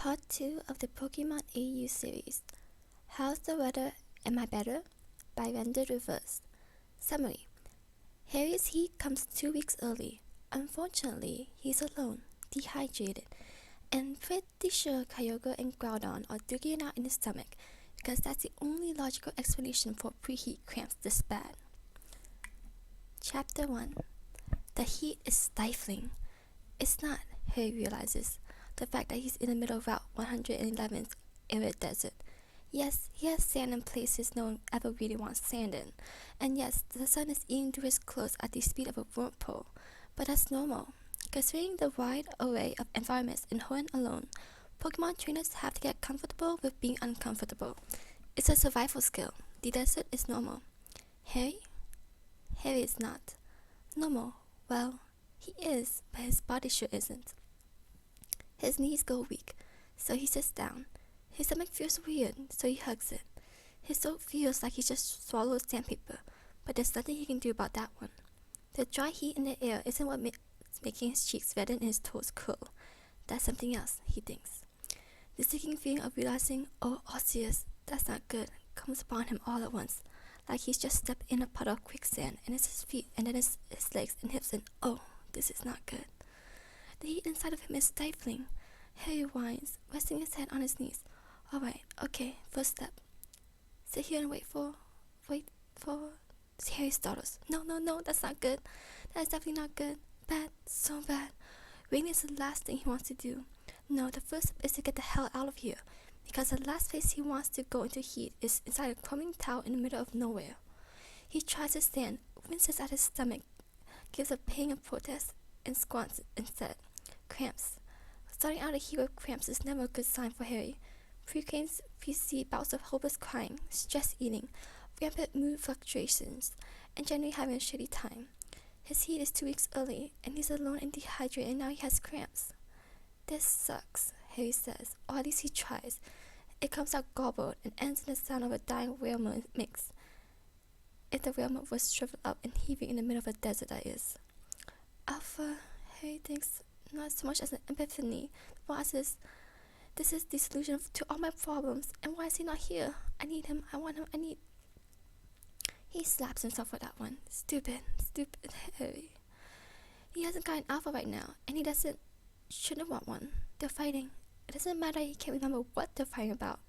Part 2 of the Pokemon AU series. How's the weather? Am I better? By RenderedReversed. Summary. Harry's heat comes 2 weeks early. Unfortunately, he's alone, dehydrated, and pretty sure Kyogre and Groudon are duking it out in his stomach, because that's the only logical explanation for preheat cramps this bad. Chapter 1. The heat is stifling. It's not, Harry realizes. The fact that he's in the middle of Route 111's arid desert. Yes, he has sand in places no one ever really wants sand in. And yes, the sun is eating through his clothes at the speed of a whirlpool. But that's normal. Considering the wide array of environments in Hoenn alone, Pokemon trainers have to get comfortable with being uncomfortable. It's a survival skill. The desert is normal. Harry? Harry is not. Normal. Well, he is, but his body sure isn't. His knees go weak, so he sits down. His stomach feels weird, so he hugs it. His throat feels like he just swallowed sandpaper, but there's nothing he can do about that one. The dry heat in the air isn't what's making his cheeks redden and his toes curl. That's something else, he thinks. The sticking feeling of realizing, oh, Osseous, that's not good, comes upon him all at once, like he's just stepped in a puddle of quicksand, and it's his feet, and then his legs and hips, and oh, this is not good. The heat inside of him is stifling. Harry whines, resting his head on his knees. Alright, okay, first step. Sit here and wait for... Harry startles. No, that's not good. That is definitely not good. Bad, so bad. Waiting is the last thing he wants to do. No, the first step is to get the hell out of here, because the last place he wants to go into heat is inside a crumbling tower in the middle of nowhere. He tries to stand, winces at his stomach, gives a pang of protest, and squats instead. Cramps. Starting out a heat with cramps is never a good sign for Harry. Pre-cramps precede bouts of hopeless crying, stress eating, rampant mood fluctuations, and generally having a shitty time. His heat is 2 weeks early, and he's alone and dehydrated, and now he has cramps. This sucks, Harry says, or at least he tries. It comes out garbled and ends in the sound of a dying whale mix. If the whale was shriveled up and heaving in the middle of a desert, that is. Alpha, Harry thinks, not so much as an epiphany, but as this is the solution to all my problems, and why is he not here? I need him, I want him, He slaps himself for that one. Stupid Harry. He hasn't got an alpha right now, and he shouldn't want one. They're fighting. It doesn't matter, he can't remember what they're fighting about.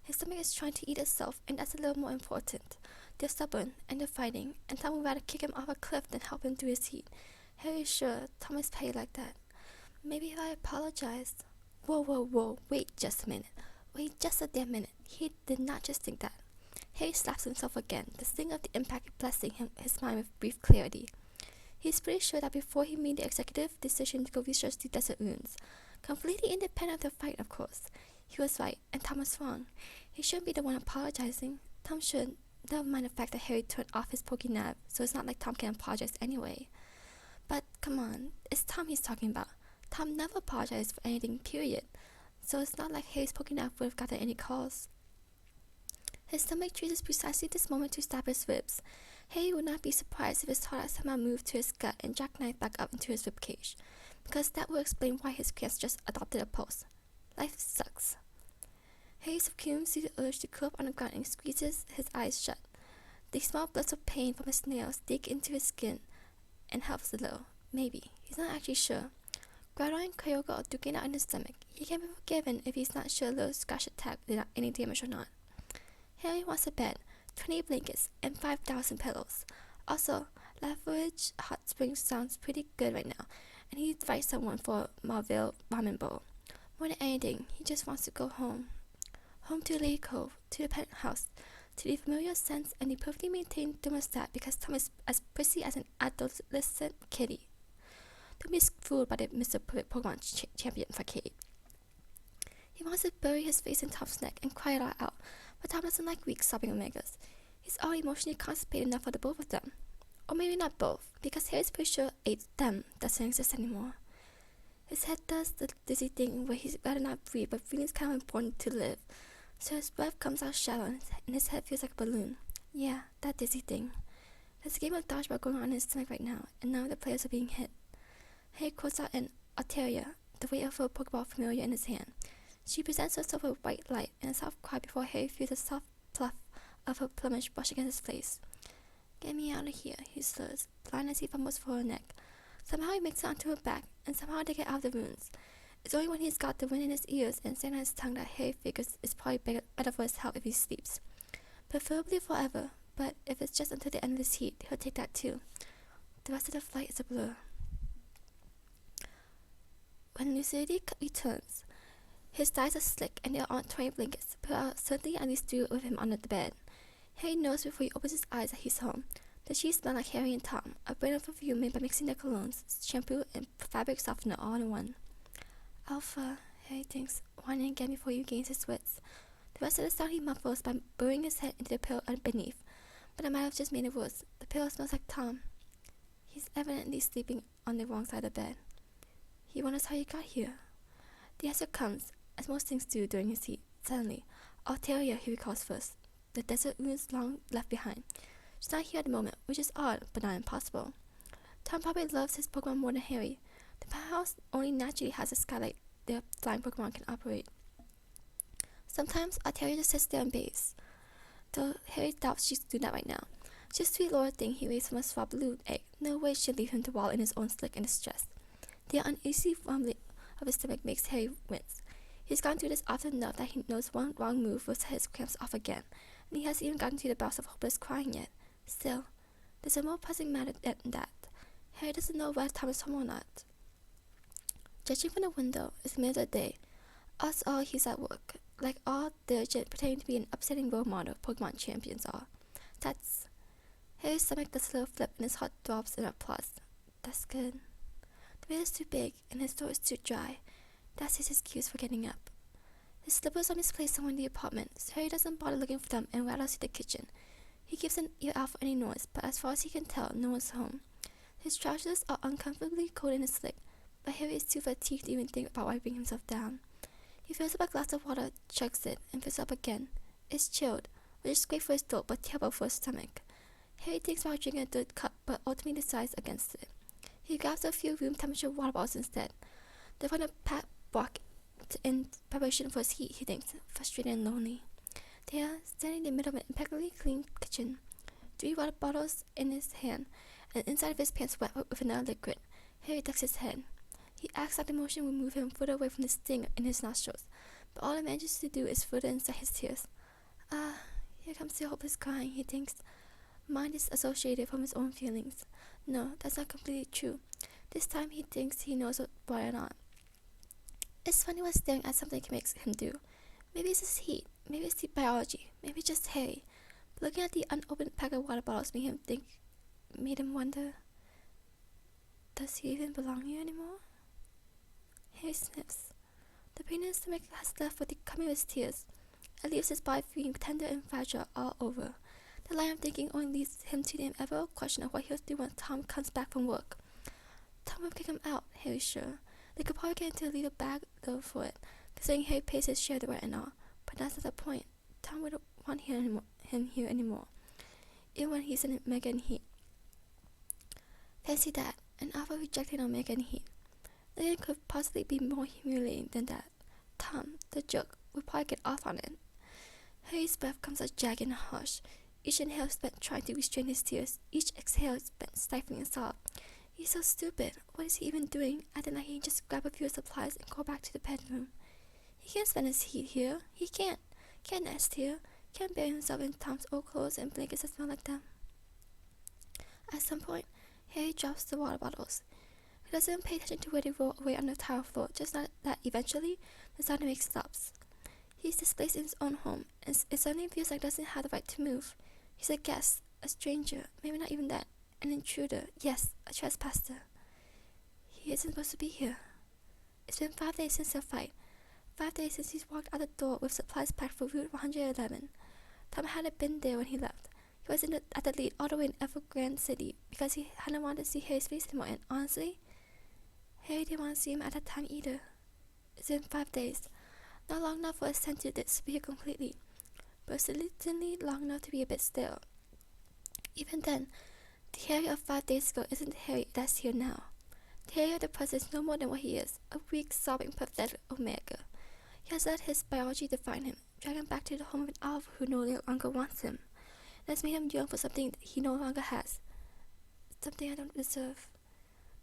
His stomach is trying to eat itself, and that's a little more important. They're stubborn, and they're fighting, and Tom would rather kick him off a cliff than help him through his heat. Harry is sure Tom is petty like that. Maybe if I apologized. Whoa, wait just a minute. Wait just a damn minute. He did not just think that. Harry slaps himself again, the sting of the impact blessing his mind with brief clarity. He's pretty sure that before he made the executive decision to go research the desert ruins, completely independent of the fight, of course, he was right and Tom was wrong. He shouldn't be the one apologizing. Tom should. Never mind the fact that Harry turned off his Pokénav, so it's not like Tom can apologize anyway. But come on, it's Tom he's talking about. Tom never apologized for anything, period. So it's not like Harry's Pokénav would have gotten any calls. His stomach chooses precisely this moment to stab his ribs. Harry would not be surprised if his thought somehow moved to his gut and jackknifed back up into his ribcage, because that would explain why his cramps just adopted a pulse. Life sucks. Harry succumbs to the urge to curl up on the ground and squeezes his eyes shut. The small bursts of pain from his nails dig into his skin and helps a little. Maybe. He's not actually sure. Groudon and Kyogre are duking out in his stomach. He can be forgiven if he's not sure a little scratch attack did not any damage or not. Harry wants a bed, 20 blankets, and 5,000 pillows. Also, Laveridge Hot Springs sounds pretty good right now, and he'd fight someone for Marville ramen bowl. More than anything, he just wants to go home. Home to Lady Cove, to the penthouse, to the familiar scents and the perfectly maintained thermostat, because Tom is as prissy as an adolescent kitty. Don't be fooled by the Mr. Perfect Pokemon champion facade. He wants to bury his face in Tom's neck and cry it all out, but Tom doesn't like weak sobbing omegas. He's already emotionally constipated enough for the both of them. Or maybe not both, because Harry's pretty sure them doesn't exist anymore. His head does the dizzy thing where he'd rather not breathe, but feeling's kind of important to live. So his breath comes out shallow and his head feels like a balloon. Yeah, that dizzy thing. There's a game of dodgeball going on in his stomach right now, and none of the players are being hit. Harry quotes out an Altaria, the weight of a Pokeball familiar in his hand. She presents herself with white light and a soft cry before Harry feels a soft fluff of her plumage brush against his face. "Get me out of here," he slurs, blind as he fumbles for her neck. Somehow he makes it onto her back, and somehow they get out of the ruins. It's only when he's got the wind in his ears and sand on his tongue that Harry figures it's probably better for his health if he sleeps. Preferably forever, but if it's just until the end of this heat, he'll take that too. The rest of the flight is a blur. When lucidity returns, his thighs are slick and there aren't 20 blankets, but are certainly at least 3 with him under the bed. Harry knows before he opens his eyes that he's home. The sheets smell like Harry and Tom, a brand of perfume made by mixing their colognes, shampoo, and fabric softener all in one. "Alpha," Harry thinks, whining again before he regains his wits. The rest of the sound he muffles by burying his head into the pillow beneath, but it might have just made it worse. The pillow smells like Tom. He's evidently sleeping on the wrong side of the bed. He wonders how he got here. The answer comes, as most things do during his heat, suddenly. Altaria, he recalls first, the desert ruins long left behind. She's not here at the moment, which is odd, but not impossible. Tom probably loves his Pokemon more than Harry. The house only naturally has a skylight their flying Pokemon can operate. Sometimes Altaria just sits there and bathes, though Harry doubts she's doing that right now. She's a sweet little thing he raised from a swab-blued egg. No way she'd leave him to wallow in his own slick and distress. The uneasy rumbling of his stomach makes Harry wince. He's gone through this often enough that he knows one wrong move will set his cramps off again, and he hasn't even gotten to the bouts of hopeless crying yet. Still, there's a more pressing matter than that. Harry doesn't know whether Tom is home or not. Judging from the window, it's the middle of the day. Odds are he's at work, like all diligent, pretending to be an upsetting role model Pokemon champions are. That's... Harry's stomach does a little flip and his heart throbs in applause. That's good. The bed is too big and his throat is too dry. That's his excuse for getting up. His slippers are misplaced somewhere in the apartment, so Harry doesn't bother looking for them and rattles to the kitchen. He keeps an ear out for any noise, but as far as he can tell, no one's home. His trousers are uncomfortably cold and slick, but Harry is too fatigued to even think about wiping himself down. He fills up a glass of water, chugs it, and fills up again. It's chilled, which is great for his throat but terrible for his stomach. Harry thinks about drinking a third cup, but ultimately decides against it. He grabs a few room temperature water bottles instead. They're from a packed block in preparation for his heat, he thinks, frustrated and lonely. They are standing in the middle of an impeccably clean kitchen, 3 water bottles in his hand, and inside of his pants wet with vanilla liquid. Harry ducks his head. He acts like the motion will move him further away from the sting in his nostrils, but all it manages to do is further inside his tears. Here comes the hopeless crying, he thinks. Mind is associated from his own feelings. No, that's not completely true. This time he thinks he knows what brought it on. It's funny what staring at something can make him do. Maybe it's his heat, maybe it's the biology, maybe just Harry. But looking at the unopened pack of water bottles made him wonder, does he even belong here anymore? Harry sniffs. The pain in his stomach has left with the coming of his tears. It leaves his body feeling tender and fragile all over. The line of thinking only leads him to the inevitable question of what he'll do when Tom comes back from work. Tom will kick him out, Harry's sure. They could probably get into a little bag though for it, considering Harry pays his share of the rent and all. But that's not the point. Tom wouldn't want him here anymore, even when he's in Omega and Heat. Fancy that, an Alpha rejecting Omega and Heat. Nothing could possibly be more humiliating than that. Tom, the jerk, would probably get off on it. Harry's breath comes out jagged and harsh. Each inhale spent trying to restrain his tears. Each exhale spent stifling a sob. He's so stupid. What is he even doing? Acting like he can just grab a few supplies and go back to the bedroom. He can't spend his heat here. He can't. Can't nest here. Can't bury himself in Tom's old clothes and blankets that smell like them. At some point, Harry drops the water bottles. He doesn't pay attention to where they roll away on the tile floor, just that eventually the sound he makes stops. He's displaced in his own home, and it suddenly feels like he doesn't have the right to move. He's a guest, a stranger, maybe not even that, an intruder, yes, a trespasser. He isn't supposed to be here. It's been 5 days since their fight. 5 days since he's walked out the door with supplies packed for Route 111. Tom hadn't been there when he left. He was at the lead all the way in Evergrande City because he hadn't wanted to see Harry's face anymore, and honestly, Harry didn't want to see him at that time either. It's been 5 days. Not long enough for his sense to disappear completely, but certainly long enough to be a bit stale. Even then, the Harry of 5 days ago isn't the Harry that's here now. The Harry of the present is no more than what he is, a weak, sobbing, pathetic Omega. He has let his biology define him, drag him back to the home of an elf who no longer wants him. It has made him yearn for something that he no longer has. Something I don't deserve.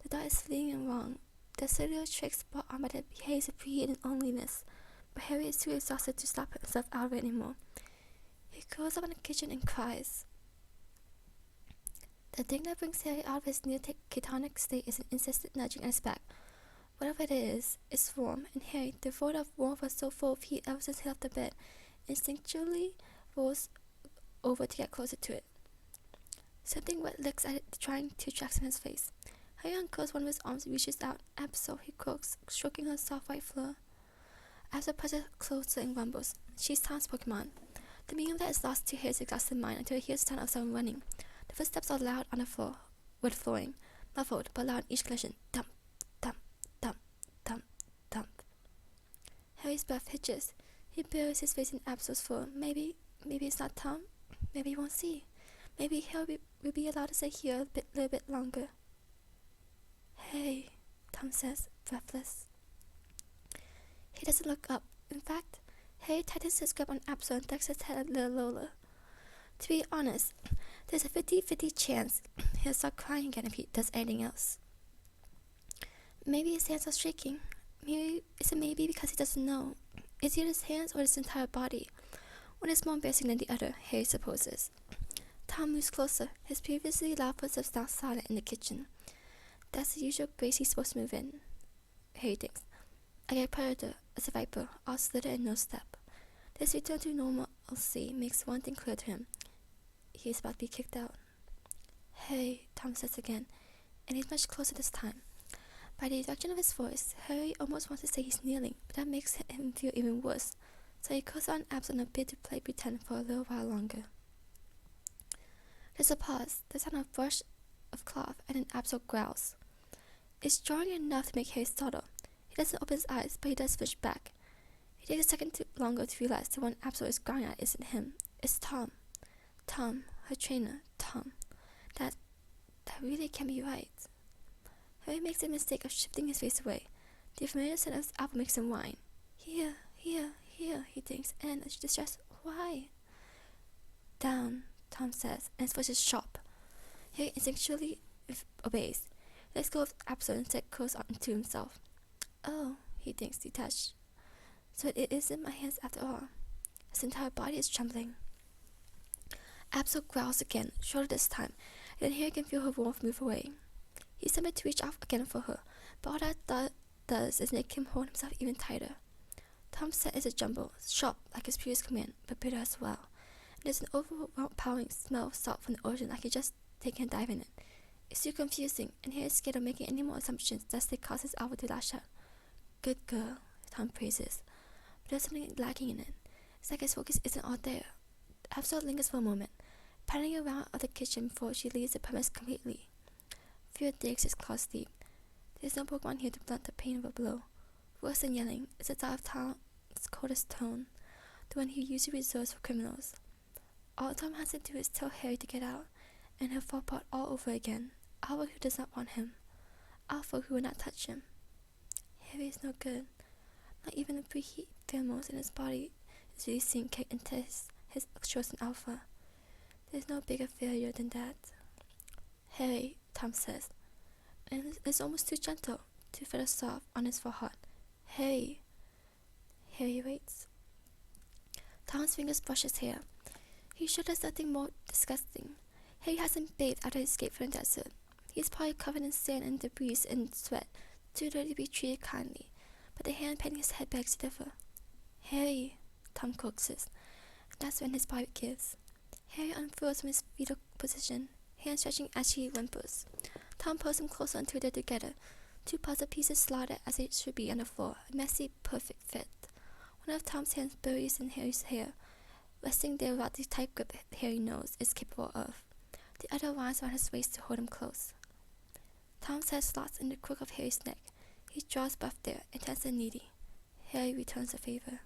The thought is fleeting and wrong. The cellular trick spot on that behaves with greed and loneliness, but Harry is too exhausted to slap himself out of it anymore. He curls up in the kitchen and cries. The thing that brings Harry out of his near catatonic state is an insistent nudging at his back. Whatever it is, it's warm, and Harry, devoid of warmth, was so full of heat ever since he left the bed, instinctually rolls over to get closer to it. Something wet licks at it, trying to attract him in his face. Harry uncurls one of his arms and reaches out. Absol, he croaks, stroking her soft white fur. Absol presses closer and rumbles. She's Tom's Pokemon. The meaning of that is lost to Harry's exhausted mind until he hears the sound of someone running. The footsteps are loud on the floor, wood flooring, muffled but loud in each collision. Thump, thump, thump, thump, thump. Harry's breath hitches. He buries his face in Absol's fur. Maybe it's not Tom. Maybe he won't see. Maybe Harry will be allowed to stay here a little bit longer. Hey, Tom says, breathless. He doesn't look up. In fact, Harry tightens his grip on Absol and ducks his head a little lower. To be honest, there's a 50-50 chance he'll start crying again if he does anything else. Maybe his hands are shaking. Maybe because he doesn't know. Is it his hands or his entire body? One is more embarrassing than the other, Harry supposes. Tom moves closer, his previously loud footsteps now silent in the kitchen. That's the usual grace he's supposed to move in, Harry thinks. Like a predator, as a viper, all slither and no step. This return to normalcy makes one thing clear to him. He is about to be kicked out. Hey, Tom says again, and he's much closer this time. By the direction of his voice, Harry almost wants to say he's kneeling, but that makes him feel even worse, so he curls on Abs in a bid to play pretend for a little while longer. There's a pause, the sound of a brush of cloth, and an Absol growls. It's jarring enough to make Harry startle. He doesn't open his eyes, but he does flinch back. He takes a second longer to realize the one Absol is growling at isn't him. It's Tom. Tom, her trainer, Tom. That really can't be right. Harry makes the mistake of shifting his face away. The familiar scent of his apple makes him whine. Here, he thinks, and distressed. Why? Down, Tom says, and his voice is sharp. Harry instinctually obeys. He lets go of Absol and instead curls onto himself. Oh, he thinks, detached. So it isn't my hands after all. His entire body is trembling. Absol growls again, shorter this time, and then Harry can feel her warmth move away. He's tempted to reach out again for her, but all that does is make him hold himself even tighter. Tom's scent is a jumble, sharp like his previous command, but bitter as well. And there's an overpowering smell of salt from the ocean like he just taken a dive in it. It's too confusing, and Harry is scared of making any more assumptions lest they cause his elbow to lash out. Good girl, Tom praises, but there's something lacking in it. It's like his focus isn't all there. Absol lingers for a moment, patting around the kitchen before she leaves the premise completely. Fear digs his claws deep. There's no Pokemon here to blunt the pain of a blow. Worse than yelling is the thought of Tom's coldest tone, the one he usually reserves for criminals. All Tom has to do is tell Harry to get out, and he'll fall apart all over again. Alpha who does not want him. Alpha who will not touch him. Harry is no good. Not even the preheat pheromones in his body is releasing into his chosen alpha. There's no bigger failure than that. Harry, Tom says, and it's almost too gentle, too feather soft on his forehead. Harry. Harry waits. Tom's fingers brush his hair. He's sure there's nothing more disgusting. Harry hasn't bathed after his escape from the desert. He's probably covered in sand and debris and sweat, too dirty to be treated kindly, but the hand patting his head begs to differ. Harry, Tom coaxes, and that's when his body gives. Harry unfurls from his fetal position, hand stretching as he whimpers. Tom pulls him closer until they're together, two puzzle pieces slotted as they should be on the floor, a messy, perfect fit. One of Tom's hands buries in Harry's hair, resting there without the tight grip Harry knows is capable of. The other winds around his waist to hold him close. Tom's head slots in the crook of Harry's neck. He draws breath there, intense and needy. Harry returns the favor.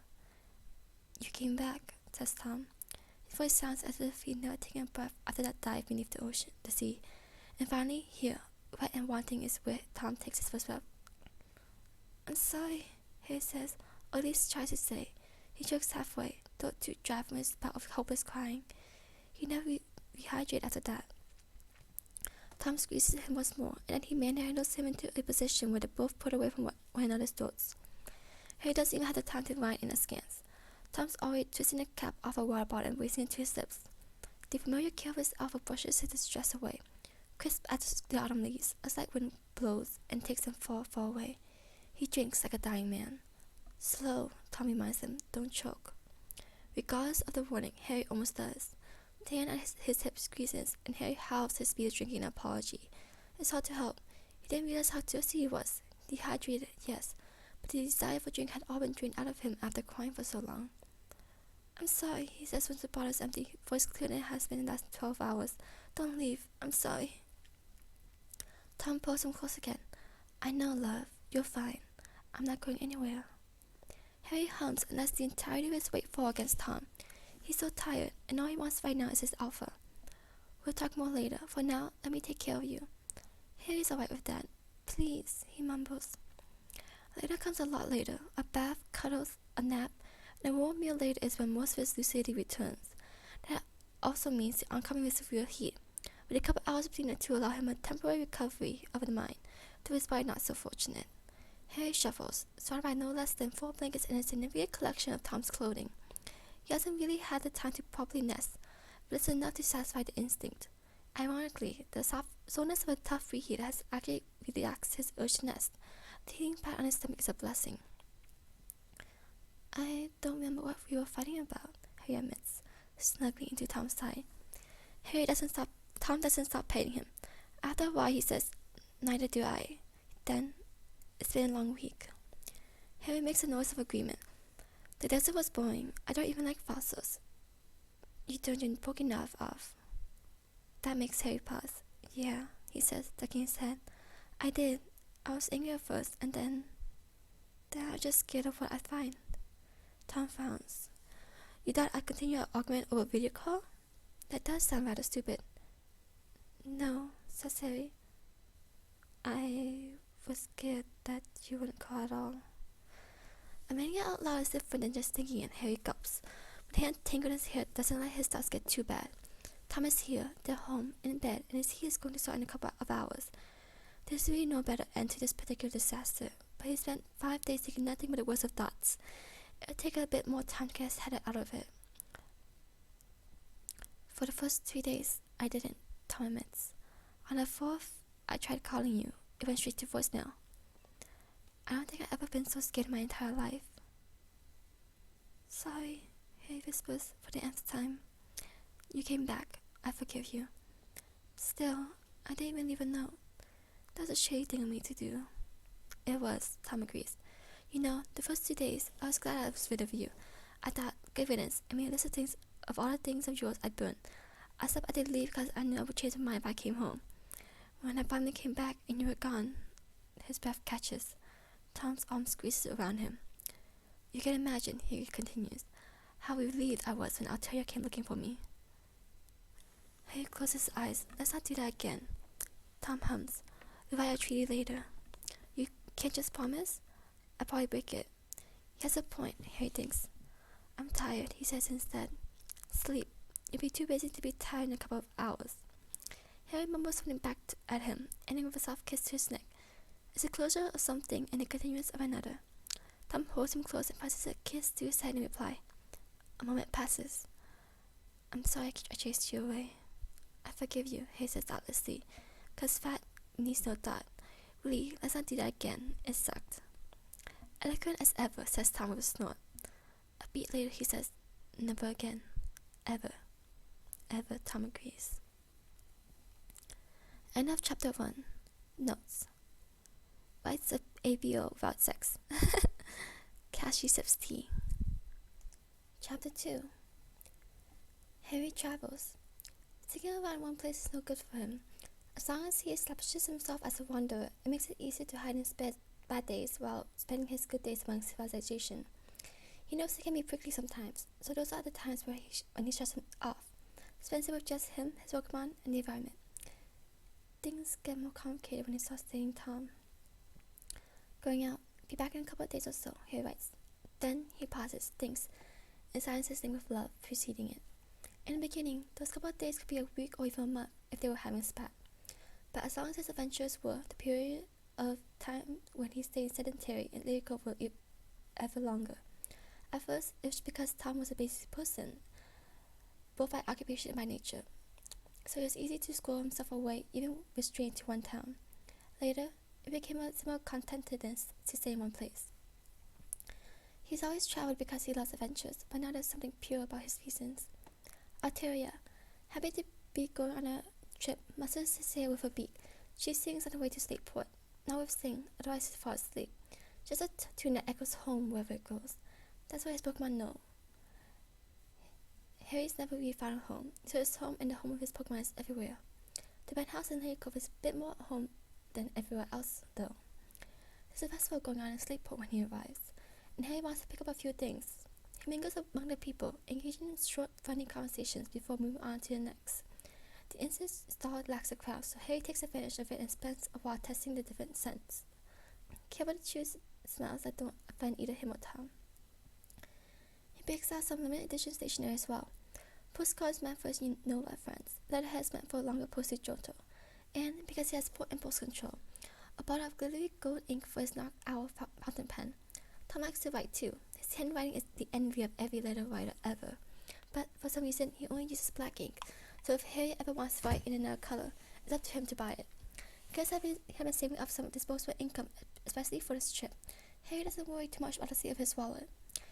You came back, says Tom. His voice sounds as if he'd never taken a breath after that dive beneath the sea. And finally, here, wet and wanting, is where Tom takes his first breath. I'm sorry, Harry says, or at least tries to say. He chokes halfway, though too dry from his bout of hopeless crying. He never rehydrated after that. Tom squeezes him once more, and then he manhandles him into a position where they both pull away from one another's throats. Harry doesn't even have the time to whine in askance. Tom's already twisting the cap off a water bottle and raising it to his lips. The familiar care of his alpha brushes his distress away, crisp as the autumn leaves. A slight wind blows and takes him far, far away. He drinks like a dying man. Slow, Tom reminds him, don't choke. Regardless of the warning, Harry almost does. The hand at his hip squeezes, and Harry halves his speed of drinking an apology. It's hard to help. He didn't realize how thirsty he was. Dehydrated, yes, but the desire for drink had all been drained out of him after crying for so long. I'm sorry, he says once the bottle is empty, voice clear than it has been in the last 12 hours. Don't leave, I'm sorry. Tom pulls him close again. I know, love, you're fine. I'm not going anywhere. Harry hums and lets the entirety of his weight fall against Tom. He's so tired, and all he wants right now is his alpha. We'll talk more later. For now, let me take care of you. Harry's alright with that. Please, he mumbles. Later comes a lot later. A bath, cuddles, a nap, and a warm meal later is when most of his lucidity returns. That also means the oncoming severe heat, with a couple hours between the two allow him a temporary recovery of the mind, though his body not so fortunate. Harry shuffles, surrounded by no less than 4 blankets and a significant collection of Tom's clothing. He hasn't really had the time to properly nest, but it's enough to satisfy the instinct. Ironically, the softness of a tough reheat has actually relaxed his urge to nest. The heating pad on his stomach is a blessing. I don't remember what we were fighting about, Harry admits, snuggling into Tom's side. Tom doesn't stop petting him. After a while, he says, neither do I. Then, it's been a long week. Harry makes a noise of agreement. The desert was boring. I don't even like fossils. You don't drink book enough of. That makes Harry pause. Yeah, he says, ducking his head. I did. I was angry at first, and then I was just scared of what I'd find. Tom frowns. You thought I'd continue our argument over video call? That does sound rather stupid. No, says Harry. I was scared that you wouldn't call at all. Admitting it out loud is different than just thinking it. Harry gulps. With hand tangled in his hair doesn't let his thoughts get too bad. Tom is here, they're home, in bed, and his heat is going to start in a couple of hours. There's really no better end to this particular disaster, but he spent 5 days thinking nothing but the worst of thoughts. It'll take a bit more time to get his head out of it. For the first 3 days, I didn't, Tom admits. On the 4th, I tried calling you. It went straight to voicemail. I don't think I've ever been so scared in my entire life. Sorry, Harry whispers for the nth time. You came back. I forgive you. Still, I didn't even leave a note. That was a shady thing of me to do. It was, Tom agrees. You know, the first 2 days, I was glad I was rid of you. I thought, good riddance, and made a list of all the things of yours I'd burn. I slept I did leave because I knew I would change my mind if I came home. When I finally came back and you were gone, his breath catches. Tom's arm squeezes around him. You can imagine, he continues, how relieved I was when Altaria came looking for me. Harry closes his eyes. Let's not do that again. Tom hums. We'll write a treaty later. You can't just promise? I'll probably break it. He has a point, Harry thinks. I'm tired, he says instead. Sleep. You'll be too busy to be tired in a couple of hours. Harry mumbles something back at him, ending with a soft kiss to his neck. It's a closure of something and the continuance of another. Tom holds him close and passes a kiss to his head in reply. A moment passes. I'm sorry I chased you away. I forgive you, Harry says thoughtlessly, because fat needs no thought. Really, let's not do that again. It sucked. Eloquent as ever, says Tom with a snort. A beat later he says, never again. Ever. Ever, Tom agrees. End of chapter 1. Notes. Writes a ABO without sex. Kashi sips tea. Chapter 2. Harry travels. Sticking around one place is no good for him. As long as he establishes himself as a wanderer, it makes it easier to hide his bad days while spending his good days among civilization. He knows he can be prickly sometimes, so those are the times when he shuts him off, spends it with just him, his Pokemon, and the environment. Things get more complicated when he starts dating Tom. Going out, be back in a couple of days or so, Harry writes. Then he pauses, thinks, and signs his name with love preceding it. In the beginning, those couple of days could be a week or even a month if they were having a spat. But as long as his adventures were, the period of time when he stayed sedentary and lyrical would ever longer. At first, it was because Tom was a basic person, both by occupation and by nature. So it was easy to squirrel himself away, even restrained to one town. Later, it became a similar contentedness to stay in one place. He's always traveled because he loves adventures, but now there's something pure about his reasons. Arteria, happy to be going on a trip, musters his hair with her beak. She sings on the way to Slateport, not with sing, otherwise he'd fall asleep. Just a tune that echoes home wherever it goes. That's what his Pokemon know. Harry's never really found a home, so his home and the home of his Pokemon is everywhere. The penthouse in Harry Cove is a bit more at home than everywhere else, though. There's a festival going on in Slateport when he arrives, and Harry wants to pick up a few things. He mingles among the people, engaging in short, funny conversations before moving on to the next. The instant stall lacks a crowd, so Harry takes advantage of it and spends a while testing the different scents. Careful to choose smells that don't offend either him or Tom. He picks out some limited edition stationery as well. Postcards meant for his Nova friends, letterheads meant for longer postage Johto, and, because he has poor impulse control, a bottle of glittery gold ink for his Knock Owl fountain pen. Tom likes to write too. His handwriting is the envy of every letter writer ever, but for some reason he only uses black ink, so if Harry ever wants to write in another color, it's up to him to buy it. Because he has been saving up some disposable income, especially for this trip, Harry doesn't worry too much about the state of his wallet.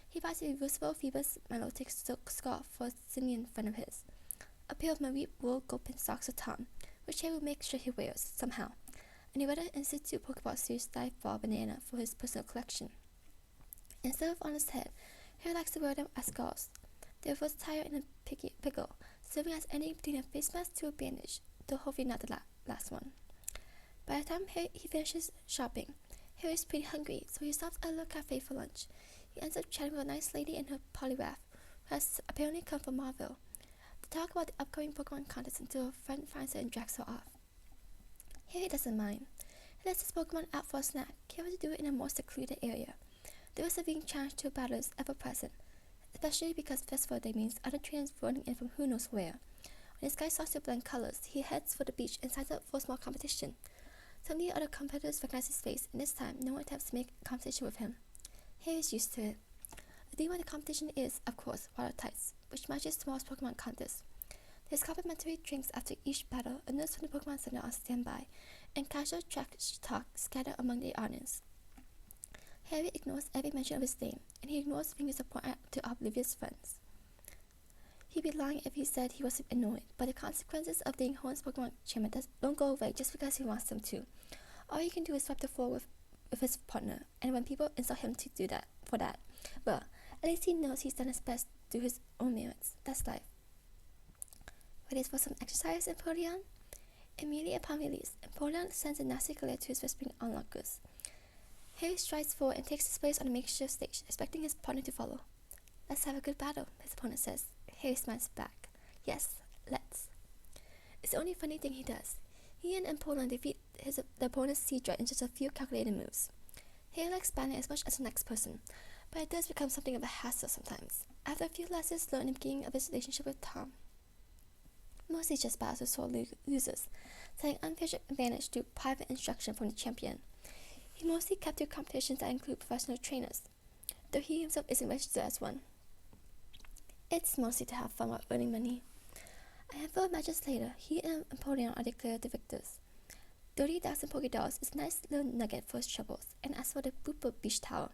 He buys a reversible Phoebus Melodic silk scarf for a simian friend of his, a pair of marie wool gopin socks for Tom, which Harry will make sure he wears, somehow, and a Weather Institute Pokeball Series Dive Ball Banana for his personal collection. Instead of on his head, Harry likes to wear them as scarves. They're versatile in a pickle, serving as anything between a face mask to a bandage, though hopefully not the last one. By the time he finishes shopping, Harry's pretty hungry, so he stops at a little cafe for lunch. He ends up chatting with a nice lady in her polygraph, who has apparently come from Marvel. They talk about the upcoming Pokemon contest until her friend finds her and drags her off. Harry doesn't mind. He lets his Pokemon out for a snack, careful to do it in a more secluded area. The risk of being challenged to a battle is ever present, especially because Festival Day means other trainers running in from who knows where. When his guy starts to blend colors, he heads for the beach and signs up for a small competition. Some of the other competitors recognize his face, and this time no one attempts to make competition with him. Harry is used to it. The theme of the competition is, of course, water tights, which matches tomorrow's Pokemon contest. There's complimentary drinks after each battle, a nurse from the Pokemon Center on standby, and casual trash talk scattered among the audience. Harry ignores every mention of his name, and he ignores fingers to point out to oblivious friends. He'd be lying if he said he wasn't annoyed, but the consequences of being Hoen's Pokemon chairman don't go away just because he wants them to. All he can do is swipe the floor with his partner, and when people insult him to do that, well, at least he knows he's done his best to his own merits. That's life. Ready for some exercise, Empoleon? Immediately upon release, Empoleon sends a nasty glare to his whispering onlookers. Harry strides forward and takes his place on the makeshift stage, expecting his partner to follow. Let's have a good battle, his opponent says. Harry smiles back. Yes, let's. It's the only funny thing he does. He and Empoleon defeat the opponent's Seadra in just a few calculated moves. Harry likes banning as much as the next person, but it does become something of a hassle sometimes. After a few lessons learned in the beginning of his relationship with Tom, mostly just battles with sore losers, setting unfair advantage to private instruction from the champion. He mostly kept to competitions that include professional trainers, though he himself isn't registered as one. It's mostly to have fun while earning money. A handful of matches later, he and Empoleon are declared the victors. 30,000 Pokédolls is a nice little nugget for his troubles, and as for the Booper Beach Tower,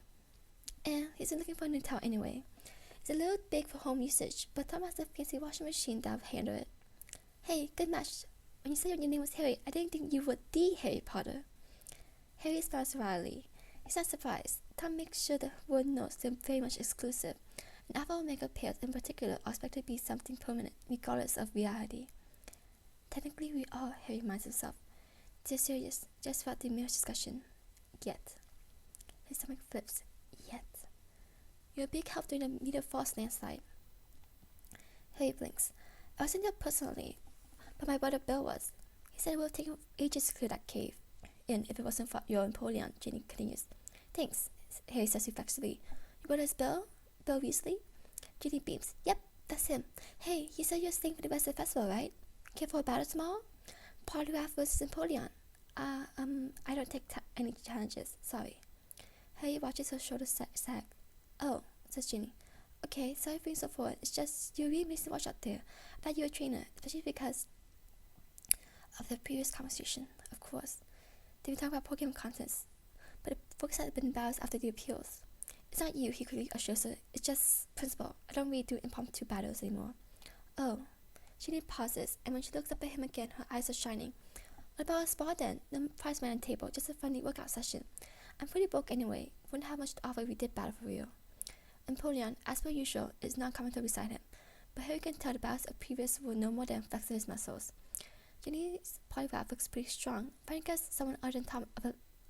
he's been looking for a new tower anyway. It's a little big for home usage, but Tom has a fancy washing machine that will handle it. Hey, good match. When you said your name was Harry, I didn't think you were the Harry Potter. Harry smiles wryly. He's not surprised. Tom makes sure the word notes they're very much exclusive, and Alpha Omega pairs in particular are expected to be something permanent, regardless of reality. Technically we are, Harry reminds himself. They're serious, just about the marriage discussion. Yet. His stomach flips. Yet. You're a big help during the Meteor Falls landslide. Harry blinks. I wasn't there personally, but my brother Bill was. He said it would have taken ages to clear that cave in if it wasn't for your Empoleon, Jenny continues. Thanks, Harry says reflexively. Your brother's Bill? Bill Weasley? Ginny beams. Yep, that's him. Hey, you said you're staying for the rest of the festival, right? Care for a battle tomorrow? Polygraph versus Empoleon. I don't take any challenges, sorry. Harry watches her shoulders sag. Oh, says Ginny. Okay, sorry for being so forward. It's just, you really makes me watch out there. I thought you were a trainer, especially because of the previous conversation, of course. They've been talking about Pokemon contests, but the focus had been battles after the appeals. It's not you, he quickly assures her. It's just principle. I don't really do impromptu battles anymore. Oh. Ginny pauses, and when she looks up at him again, her eyes are shining. What about a spa then? No prize money on the table, just a friendly workout session. I'm pretty broke anyway. Wouldn't have much to offer if we did battle for real. Empoleon, as per usual, is non-commental beside him, but Harry can tell the battles of previous were no more than flexing his muscles. Ginny's polygraph looks pretty strong. I guess someone other than Tom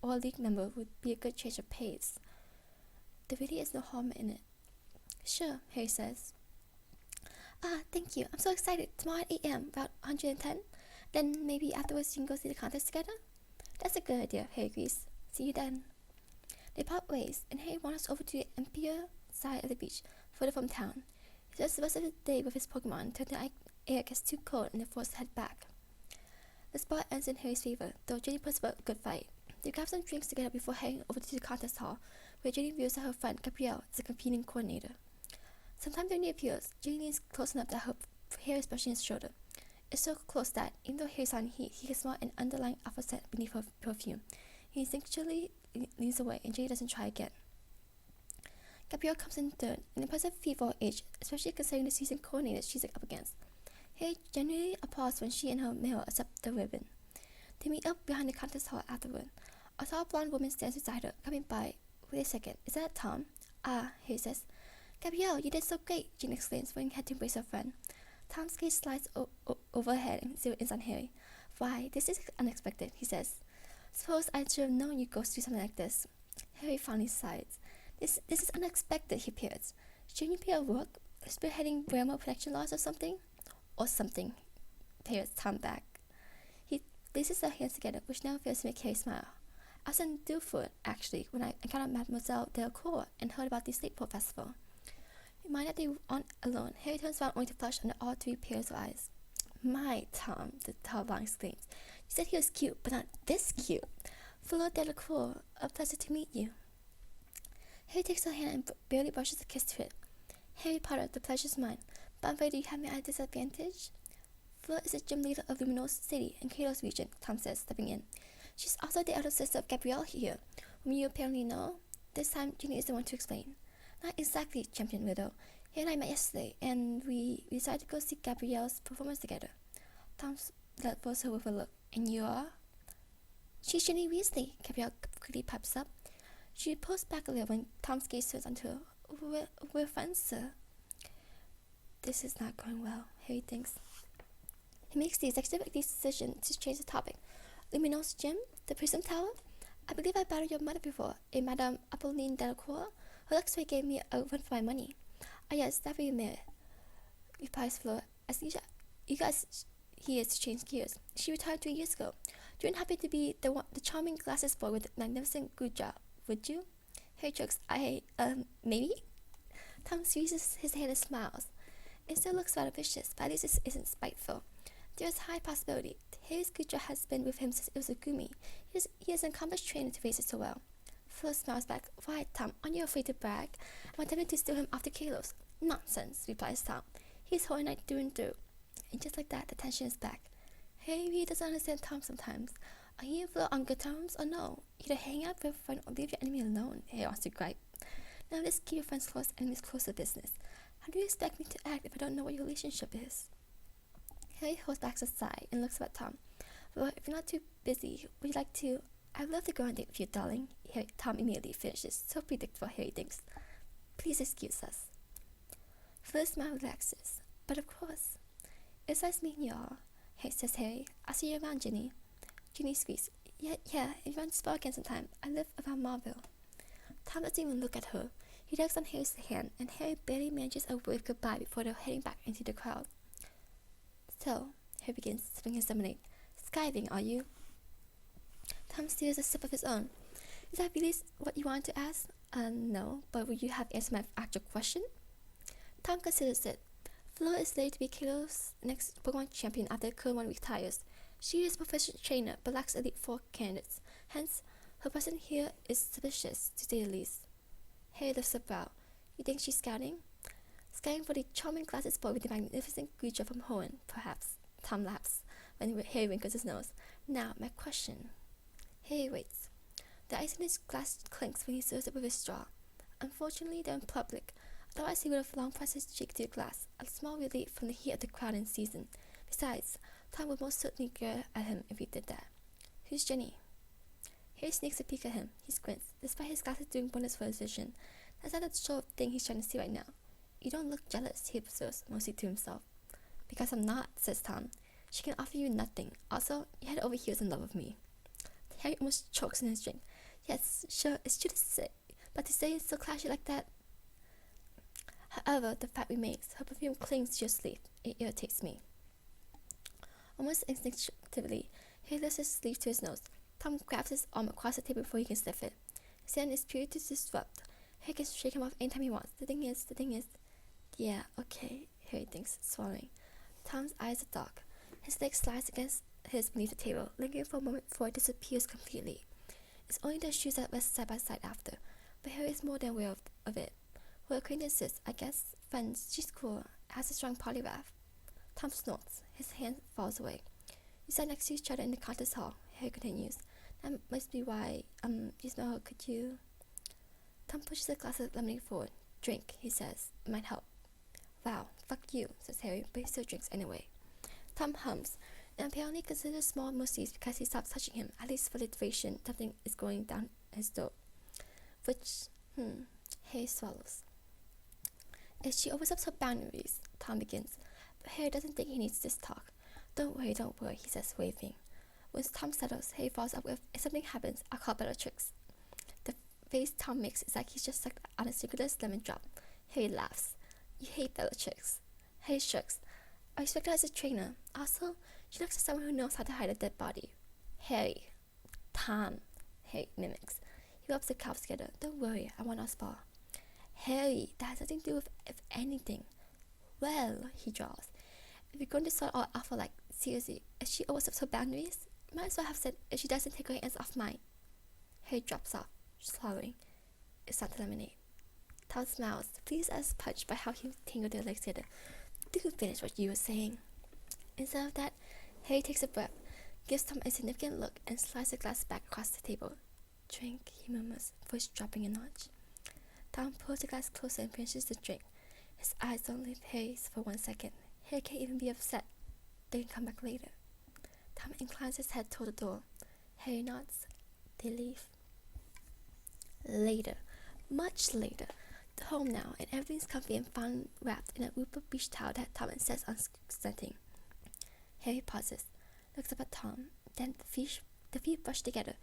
or a league member would be a good change of pace. There really is no harm in it. Sure, Harry says. Thank you. I'm so excited. Tomorrow at 8 a.m. about 110. Then maybe afterwards you can go see the contest together? That's a good idea, Harry agrees. See you then. They part ways, and Harry wanders over to the emptier side of the beach, further from town. He spends the rest of the day with his Pokemon until the air gets too cold and they're forced to head back. The spot ends in Harry's favor, though Ginny puts up a good fight. They grab some drinks together before heading over to the contest hall, where Ginny reveals that her friend Gabrielle is the competing coordinator. Sometime during the appeals, Ginny leans close enough that her hair is brushing his shoulder. It's so close that, even though Harry's on heat, he can smell an underlying alpha scent beneath her perfume. He instinctually leans away, and Ginny doesn't try again. Gabrielle comes in third, an impressive feat for her age, especially considering the seasoned coordinators she's up against. Harry genuinely applauds when she and her male accept the ribbon. They meet up behind the contest hall afterward. A tall blonde woman stands beside her, coming by. Wait a second, is that Tom? Harry says. Gabrielle, you did so great, Ginny exclaims, running ahead to embrace her friend. Tom's gaze slides over her head and zeroes in on Harry. Why, this is unexpected, he says. Suppose I should have known you'd go through something like this. Harry finally sighs. This is unexpected, he parrots. Shouldn't you be at work, spearheading Bramwell protection laws or something? Or something, parrots Tom back. He places their hands together, which now fails to make Harry smile. I was in Duford, actually, when I encountered Mademoiselle Delacour and heard about the Stateport Festival. Reminded they aren't alone, Harry turns around only to flush under all three pairs of eyes. My Tom, the tall blonde exclaims. You said he was cute, but not this cute. Fleur Delacour, a pleasure to meet you. Harry takes her hand and barely brushes a kiss to it. Harry Potter, the pleasure's mine, but I'm afraid you have me at a disadvantage. Fleur is the gym leader of Luminos City in Kalos region, Tom says, stepping in. She's also the elder sister of Gabrielle here, whom you apparently know. This time, Ginny is the one to explain. Not exactly, Champion Widow. He and I met yesterday, and we decided to go see Gabrielle's performance together. Tom levels her with a look. And you are? She's Ginny Weasley, Gabrielle quickly pipes up. She pulls back a little when Tom's gaze turns onto her. We're friends, sir. This is not going well, Harry thinks. He makes the executive decision to change the topic. Luminos Gym? The Prism Tower? I believe I battled your mother before, a Madame Apolline Delacour. Her Luxray gave me a run for my money. Yes, that very mere, replies Fleur, as eager as he is to change gears. She retired 2 years ago. You wouldn't happen to be the charming glasses boy with the magnificent good job, would you? Harry chokes. Maybe? Tom squeezes his hand and smiles. It still looks rather vicious, but at least it isn't spiteful. There is high possibility. Harry's creature has been with him since it was a Gumi. He is an accomplished trainer to raise it so well. Fleur smiles back. Why, Tom, aren't you afraid to brag? I'm attempting to steal him after Kalos. Nonsense, replies Tom. He's whole night through and through. And just like that, the tension is back. Harry really doesn't understand Tom sometimes. Are he and Fleur on good terms or no? Either hang out with a friend or leave your enemy alone, Harry wants to gripe. Now let's keep your friends close, enemies close to business. How do you expect me to act if I don't know what your relationship is? Harry holds back a sigh and looks up at Tom. Well, if you're not too busy, would you like to? I'd love to go on a date with you, darling. Tom immediately finishes. So predictable, Harry thinks. Please excuse us. Fleur's smile relaxes. But of course. It's nice meeting you all, says Harry. I'll see you around, Ginny. Ginny squeaks. Yeah, if you want to spar again sometime. I live around Marville. Tom doesn't even look at her. He tugs on Harry's hand, and Harry barely manages a wave goodbye before they're heading back into the crowd. So, Harry begins, sipping his lemonade. Skiving, are you? Tom steals a sip of his own. Is that really what you wanted to ask? No, but would you have answered my actual question? Tom considers it. Flo is slated to be Kato's next Pokemon champion after the current one retires. She is a professional trainer, but lacks Elite Four candidates. Hence, her presence here is suspicious, to say the least. Harry lifts her brow. You think she's scouting? Scouting for the charming glasses boy with the magnificent creature from Hoenn, perhaps. Tom laughs, when Harry wrinkles his nose. Now, my question. Harry waits. The ice in his glass clinks when he serves it with his straw. Unfortunately, they're in public. Otherwise, he would have long pressed his cheek to the glass, a small relief from the heat of the crowd in season. Besides, Tom would most certainly glare at him if he did that. Who's Jenny? Harry sneaks a peek at him. He squints, despite his glasses doing wonders for his vision. That's not the sort of thing he's trying to see right now. You don't look jealous, he observes, mostly to himself. Because I'm not, says Tom. She can offer you nothing. Also, you head over heels in love with me. Harry almost chokes in his drink. Yes, sure, it's true to say, but to say it's so clashy like that. However, the fact remains, her perfume clings to your sleeve. It irritates me. Almost instinctively, he lifts his sleeve to his nose. Tom grabs his arm across the table before he can sniff it. His hand is pure to disrupt. Harry can shake him off anytime he wants. The thing is... Yeah, okay, Harry thinks, swallowing. Tom's eyes are dark. His leg slides against his beneath the table, lingering for a moment before it disappears completely. It's only their shoes that rest side by side after, but Harry is more than aware of it. We're acquaintances, I guess. Friends. She's cool. Has a strong polygraph. Tom snorts. His hand falls away. You sat next to each other in the contest hall, Harry continues. That must be why, you smell her, could you... Tom pushes a glass of lemonade forward. Drink, he says. It might help. Wow, fuck you, says Harry, but he still drinks anyway. Tom hums, and apparently considers small mercies because he stops touching him, at least for the duration something is going down his throat. Which, Harry swallows. If she oversteps her boundaries, Tom begins, but Harry doesn't think he needs this talk. Don't worry, he says, waving. Once Tom settles, Harry follows up with, if something happens, I'll call Bellatrix. The face Tom makes is like he's just sucked on a cigarette lemon drop. Harry laughs. You hate Bellatrix. Harry shrugs. I respect her as a trainer. Also, she looks like someone who knows how to hide a dead body. Harry. Tom. Harry mimics. He rubs the calves together. Don't worry, I want our spa. Harry, that has nothing to do with, if anything. Well, he draws. If you're going to sort all out for, like, seriously, if she oversteps her boundaries, you might as well have said if she doesn't take her hands off mine. Harry drops off, swallowing. It's not the lemonade. Tom smiles, pleased as punch by how he tangled their legs together. Do finish what you were saying. Instead of that, Harry takes a breath, gives Tom a significant look, and slides the glass back across the table. Drink, he murmurs, voice dropping a notch. Tom pulls the glass closer and finishes the drink. His eyes don't leave Harry's for 1 second. Harry can't even be upset. They can come back later. Tom inclines his head toward the door. Harry nods. They leave. Later. Much later. They're home now, and everything's comfy and fun wrapped in a Rupert beach towel that Tom insists on scenting. Harry pauses, looks up at Tom, then the feet brush together,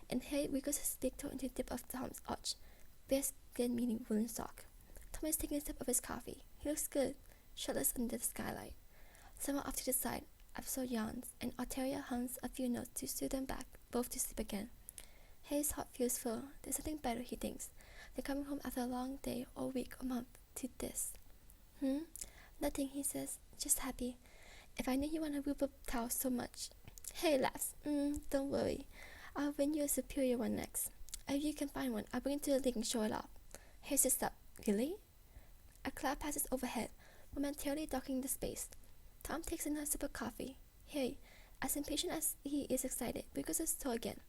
and Harry wiggles his big toe into the dip of Tom's arch. Bare skin meeting woolen sock. Tom is taking a sip of his coffee. He looks good, shirtless under the skylight. Somewhere off to the side, Absol yawns, and Arteria hums a few notes to soothe them back, both to sleep again. Harry's heart feels full. There's something better, he thinks, than coming home after a long day or week or month to this. Nothing, he says, just happy. If I knew you want a Rupert towel so much. Harry laughs. Don't worry. I'll win you a superior one next. If you can find one, I'll bring it to the league and show it off. Harry sits up. Really? A cloud passes overhead, momentarily docking the space. Tom takes another sip of coffee. Harry, as impatient as he is excited, wiggles his toe again.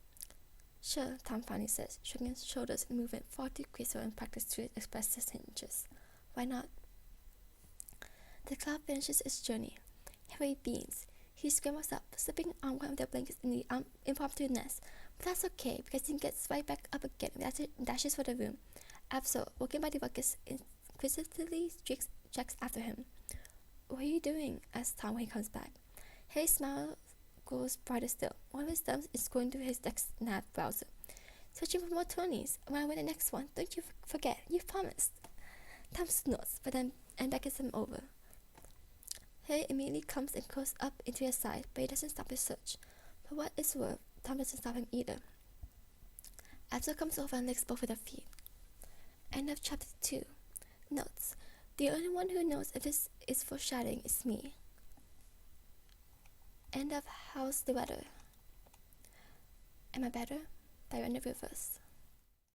Sure, Tom finally says, shrugging his shoulders in movement far too graceful and practiced to express his interest. Why not? The cloud finishes its journey. Harry beams. He scrambles up, slipping on one of their blankets in the impromptu nest. But that's okay, because he gets right back up again and dashes for the room. Absol, walking by the ruckus, inquisitively checks after him. What are you doing? Asks Tom when he comes back. Harry's smile grows brighter still. One of his thumbs is going through his nav browser. Searching for more tourneys. When I win the next one, don't you forget. You promised. Tom snorts, and beckons him over. Harry immediately comes and curls up into his side, but he doesn't stop his search. For what it's worth, Tom doesn't stop him either. Absol comes over and licks both of their feet. End of chapter 2. Notes. The only one who knows if this is foreshadowing is me. End of How's the Weather? Am I Better? By RenderedReversed.